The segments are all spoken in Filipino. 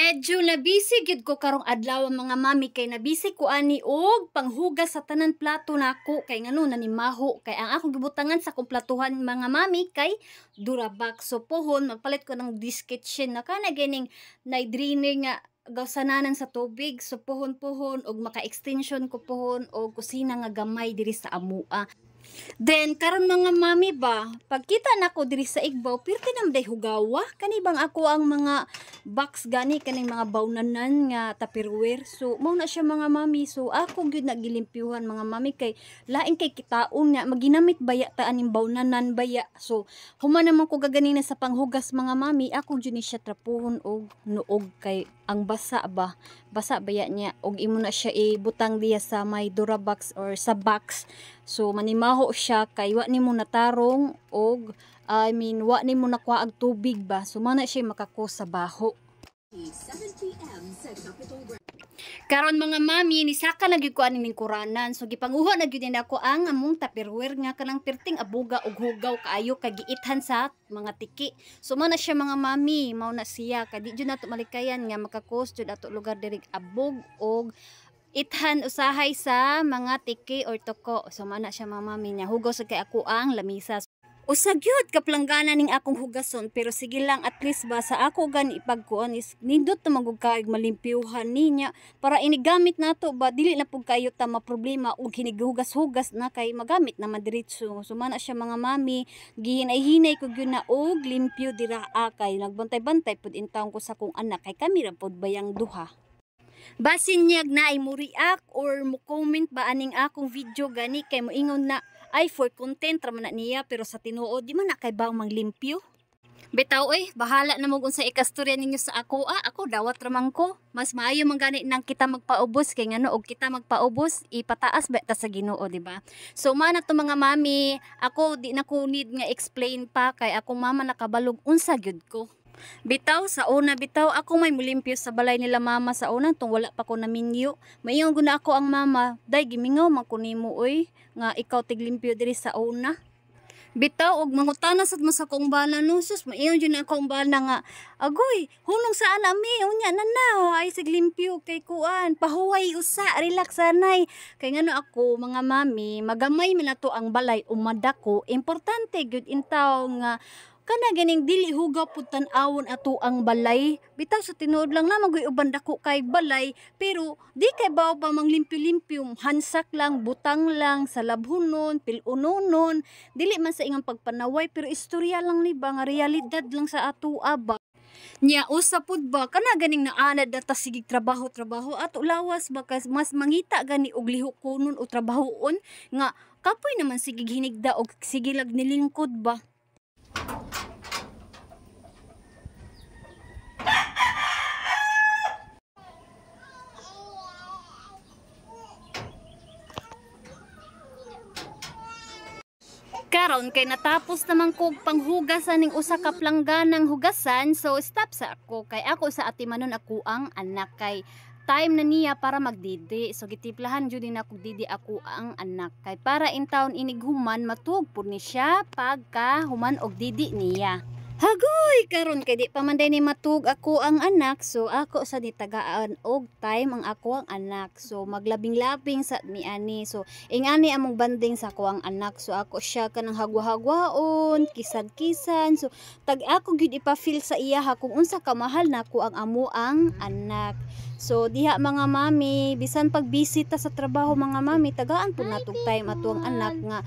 Medyo nabisi gyud ko karong adlaw mga mami kay nabisi ko ani og panghugas sa tanan plato nako kay ngano nanimaho kay ang akong gibutangan sa kong platuhan mga mami kay Durabox. So pohon magpalit ko ng dish kitchen na kana gining na-drainer nga gawsananan sa tubig. So pohon-pohon og maka-extension ko pohon og kusina nga gamay diri sa amua. Then karon mga mami ba, pagkita nako diri sa Igbaw, pirti nam day hugawa kani bang ako ang mga box gani kaning mga bawnanan nga Tupperware. So mao na siya mga mami. So ako gyud nagilimpyuhan mga mami kay lain kay kitaon nga maginamit baya ta aning bawnanan baya. So human naman ko gaganina sa panghugas mga mami, ako gyud ni siya trapuhon og nuog kay ang basa baya niya og imo na siya ibutang diya sa may Durabox or sa box. So manimaho siya kay wa nimo natarong og wa nimo nakuha og tubig ba. So mana siya makako sa baho. 7 PM sa Capital. Karon mga mami ni saka na gyud ko aning kuranan. So gipanguha na gyud nako ang among Tupperware nga kanang perting abuga og hugaw kaayo kay giithan sa mga tiki. So mana siya mga mami, mao na siya kay di jud nato malikayan nga makakos jud ato lugar diri abog og ithan usahay sa mga tiki or toko. So mana siya mga mami nya hugaw sa kay ako ang lamisa. Usa gyud kaplangganan ning akong hugason pero sige lang at least ba sa ako gani ipagkuan is nindot na magugkaig malimpyuhan ninya para inigamit nato ba dili na pug kayo ta maproblema og hinighugas-hugas na kay magamit naman diretso. So man siya mga mami gihinay-hinay ko gyud na og limpyo dira kay nagbantay-bantay pud intawon ko sa kong anak kay kami ra pud bayang duha. Basin niyag na ay mo react or mo comment ba aning akong video gani kay moingon na ay for content ra man na niya pero sa tinuod di man na kay baong manglimpyo. Bitaw bahala na mo kung sa ikastorya ninyo sa ako ako dawat raman ko. Mas maayo man gani nang kita magpaubos kay ngano og kita magpaubos ipataas ba ta sa Ginoo di ba? So man to mga mami, ako di na ko need nga explain pa kay akong mama nakabalog unsa gyud ko. Bitaw sa una bitaw ako may mulimpyo sa balay nila mama sa una tong wala pa ko naminyo. Mayon guna ako ang mama, day gimingaw man ko nimo nga ikaw tiglimpyo diri sa una. Bitaw og mangutana sad mo sa kong bana no sus mayon jud na akong bana nga agoy hunong saan ami unya na ay siglimpyo kay kuan pahuway usa relax sanay kay ngano ako mga mami magamay man nato ang balay umadako importante gyud intaw nga kana ganing dili hugaw pud tan-awon ato ang balay. Bitaw sa tinuod lang na magoy uban dako kay balay pero di kay baw pa manglimpyo-limpyo, hansak lang, butang lang, sa labhunon, pilunonon, dili man sa ingang pagpanaway pero istorya lang ni ba nga realidad lang sa ato ba. Nya usa pud ba kana ganing naanad data sigig trabaho ato lawas ba kas mas mangita gani og lihok kunon o trabahoon nga kapoy naman sigig hinigda og sige lag nilingkod ba. Karon kay natapos naman ko panghugasan ning usa ka plangganang hugasan so stop sa ako kay ako sa atimanon ako ang anak kay time na niya para magdidi. So gitiplahan jud din ako didi ako ang anak kay para in taon inighuman matug pud ni siya pagka human og didi niya. Hagoy karon kay di pa man day ni matug ako ang anak so ako sa ditagaan og time ang ako ang anak so maglabing-labing sa mi ani so ingani among banding sa ako ang anak so ako siya kanang hagwa-hagwaon kisad-kisan so tag ako gyud ipa-feel sa iya kung unsa ka mahal nako ang amo ang anak. So diha mga mami bisan pag bisita sa trabaho mga mami tagaan pud natog time ato ang anak nga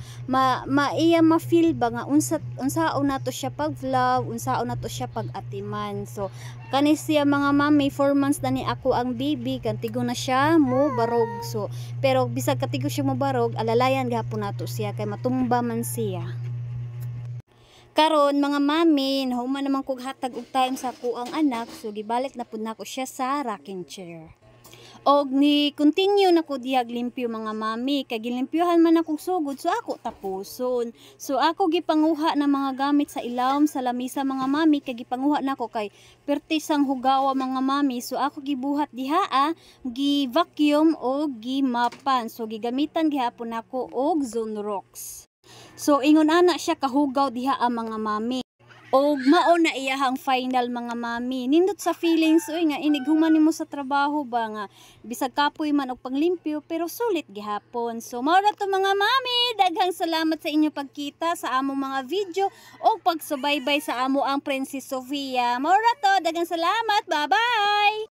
iya ma-feel ba nga unsaon nato siya pag vlog unsaon nato siya pag atiman. So kani siya mga mami 4 months na ni ako ang baby kantigo na siya mo barog so pero bisag katigo siya mo barog alalayan gahapon nato siya kay matumba man siya. Karon mga mami, nahuman naman kog hatag og time sa ako ang anak, so gibalik na pud nako siya sa rocking chair. Og ni continue na ko diyag limpyo mga mami, kay gilimpyohan man akong sugod, so ako tapuson. So ako gipanguha na mga gamit sa ilawom sa lamisa mga mami, kay gipanguha na ko kay pertisang hugawa mga mami, so ako gibuhat diha gi-vacuum o gimapan. So gigamitan gihapon nako og Zonrox. So ingon ana siya kahugaw diha ang mga mami. O mao na iyahang final mga mami. Nindot sa feelings oy nga inighuman nimo sa trabaho ba nga bisag kapoy man og panglimpyo pero sulit gihapon. So mao na to mga mami, daghang salamat sa inyo pagkita sa among mga video o pagsubaybay sa amo ang Princess Sofia. Mao na to, daghang salamat. Bye-bye.